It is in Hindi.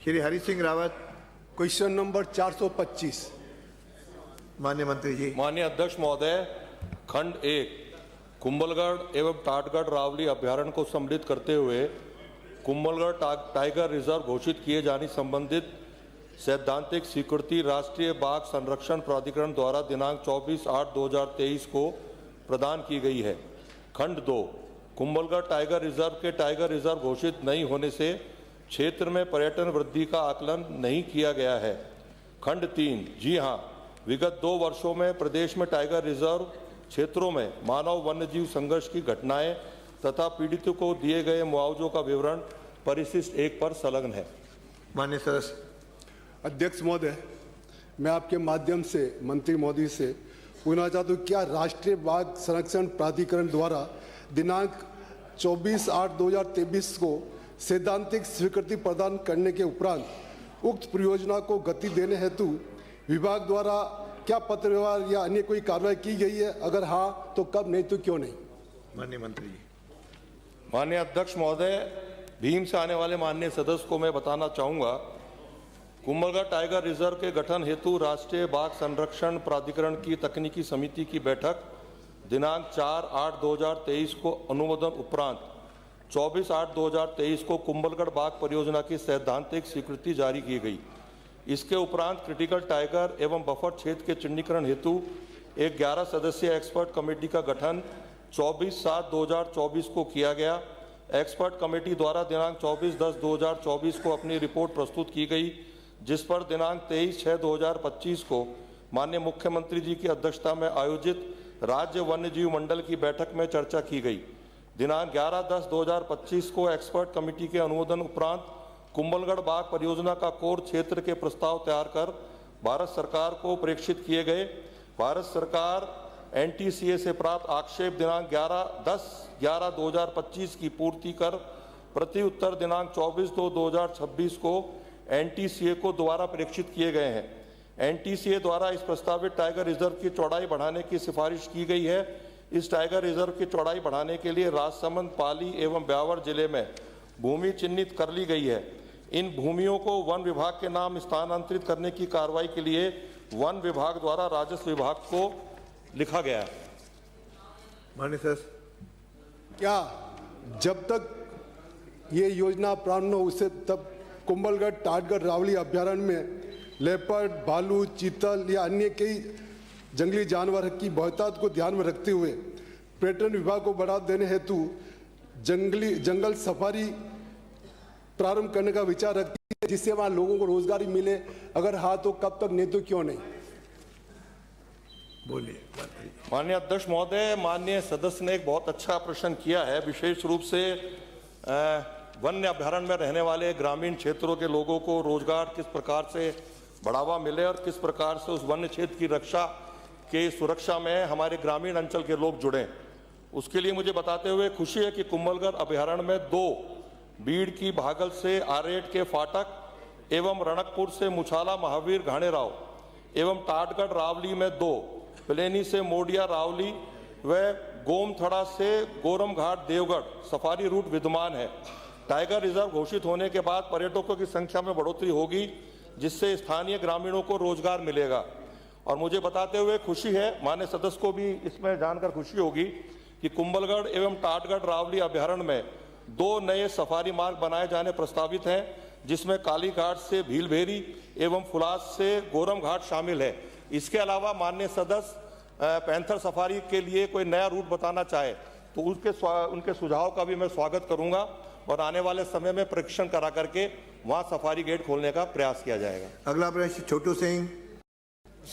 श्री हरि सिंह रावत। Question number 425। माननीय मंत्री जी। माननीय अध्यक्ष महोदय, खंड 1 कुंभलगढ़ एवं टाटगढ़ रावली अभ्यारण्य को सम्मिलित करते हुए कुंभलगढ़ टाइगर रिजर्व घोषित किए जाने संबंधित सैद्धांतिक स्वीकृति राष्ट्रीय बाघ संरक्षण प्राधिकरण द्वारा दिनांक 24/8/2023 को प्रदान की गई है। खंड 2 कुंभलगढ़ टाइगर रिजर्व के टाइगर रिजर्व घोषित नहीं होने से क्षेत्र में पर्यटन वृद्धि का आकलन नहीं किया गया है। खंड 3 जी हां, विगत 2 वर्षों में प्रदेश में टाइगर रिजर्व क्षेत्रों में मानव वन्यजीव संघर्ष की घटनाएं तथा पीड़ितों को दिए गए मुआवजों का विवरण परिशिष्ट 1 पर संलग्न है। माननीय सदस्य। अध्यक्ष महोदय, मैं आपके माध्यम से मंत्री महोदय से पूछना चाहता हूँ, क्या राष्ट्रीय बाघ संरक्षण प्राधिकरण द्वारा दिनांक 24/8/2023 को सैद्धांतिक स्वीकृति प्रदान करने के उपरांत उक्त परियोजना को गति देने हेतु विभाग द्वारा क्या पत्र व्यवहार या अन्य कोई कार्रवाई की गई है? अगर हाँ तो कब, नहीं तो क्यों नहीं? माननीय मंत्री जी। माननीय अध्यक्ष महोदय, भीम से आने वाले माननीय सदस्य को मैं बताना चाहूँगा, कुंभलगढ़ टाइगर रिजर्व के गठन हेतु राष्ट्रीय बाघ संरक्षण प्राधिकरण की तकनीकी समिति की बैठक दिनांक 4/8/2023 को अनुमोदन उपरांत 24/8/2023 को कुंभलगढ़ बाघ परियोजना की सैद्धांतिक स्वीकृति जारी की गई। इसके उपरांत क्रिटिकल टाइगर एवं बफर क्षेत्र के चिन्हीकरण हेतु एक 11 सदस्यीय एक्सपर्ट कमेटी का गठन 24/7/2024 को किया गया। एक्सपर्ट कमेटी द्वारा दिनांक 24/10/2024 को अपनी रिपोर्ट प्रस्तुत की गई, जिस पर दिनांक 23/6/2025 को माननीय मुख्यमंत्री जी की अध्यक्षता में आयोजित राज्य वन्यजीव मंडल की बैठक में चर्चा की गई। दिनांक 11/10/2025 को एक्सपर्ट कमेटी के अनुमोदन उपरांत कुंभलगढ़ बाघ परियोजना का कोर क्षेत्र के प्रस्ताव तैयार कर भारत सरकार को प्रेषित किए गए। भारत सरकार NTCA से प्राप्त आक्षेप दिनांक 10/11/2025 की पूर्ति कर प्रति उत्तर दिनांक 24/2/2026 को NTCA को दोबारा प्रेषित किए गए हैं। NTCA द्वारा इस प्रस्तावित टाइगर रिजर्व की चौड़ाई बढ़ाने की सिफारिश की गई है। इस टाइगर रिजर्व की चौड़ाई बढ़ाने के लिए राजसमंद, पाली एवं ब्यावर जिले में भूमि चिन्हित कर ली गई है। इन भूमियों को वन विभाग के नाम स्थानांतरित करने की कार्रवाई के लिए वन विभाग द्वारा राजस्व विभाग को लिखा गया है। माननीय सदस्य। क्या जब तक ये योजना प्रारंभ हो उससे तब कुंभलगढ़ टाटगढ़ रावली अभ्यारण्य में लेपर्ड, भालू, चीतल या अन्य कई जंगली जानवर की बहुतायत को ध्यान में रखते हुए पर्यटन विभाग को बढ़ावा देने हेतु जंगल सफारी प्रारंभ करने का विचार रखती है, जिससे वहां लोगों को रोजगारी मिले? अगर हाँ तो कब तक, नहीं तो क्यों नहीं? बोलिए। माननीय अध्यक्ष महोदय, माननीय सदस्य ने एक बहुत अच्छा प्रश्न किया है। विशेष रूप से वन्य अभ्यारण्य में रहने वाले ग्रामीण क्षेत्रों के लोगों को रोजगार किस प्रकार से बढ़ावा मिले और किस प्रकार से उस वन्य क्षेत्र की रक्षा के सुरक्षा में हमारे ग्रामीण अंचल के लोग जुड़ें। उसके लिए मुझे बताते हुए खुशी है कि कुंभलगढ़ अभ्यारण्य में 2 बीड़ की भागल से आरेट के फाटक एवं रणकपुर से मुछाला महावीर घाणेराव एवं टाटगढ़ रावली में 2, प्लेनी से मोडिया रावली व गोमथड़ा से गोरम घाट देवगढ़ सफारी रूट विद्यमान है। टाइगर रिजर्व घोषित होने के बाद पर्यटकों की संख्या में बढ़ोतरी होगी, जिससे स्थानीय ग्रामीणों को रोजगार मिलेगा। और मुझे बताते हुए खुशी है, माननीय सदस्य को भी इसमें जानकर खुशी होगी कि कुंभलगढ़ एवं टाटगढ़ रावली अभ्यारण्य में 2 नए सफारी मार्ग बनाए जाने प्रस्तावित हैं, जिसमें कालीघाट से भीलभेरी एवं फुलास से गोरम घाट शामिल है। इसके अलावा माननीय सदस्य पैंथर सफारी के लिए कोई नया रूट बताना चाहे तो उनके सुझाव का भी मैं स्वागत करूंगा और आने वाले समय में परीक्षण करा करके वहां सफारी गेट खोलने का प्रयास किया जाएगा। अगला प्रश्न छोटू सिंह।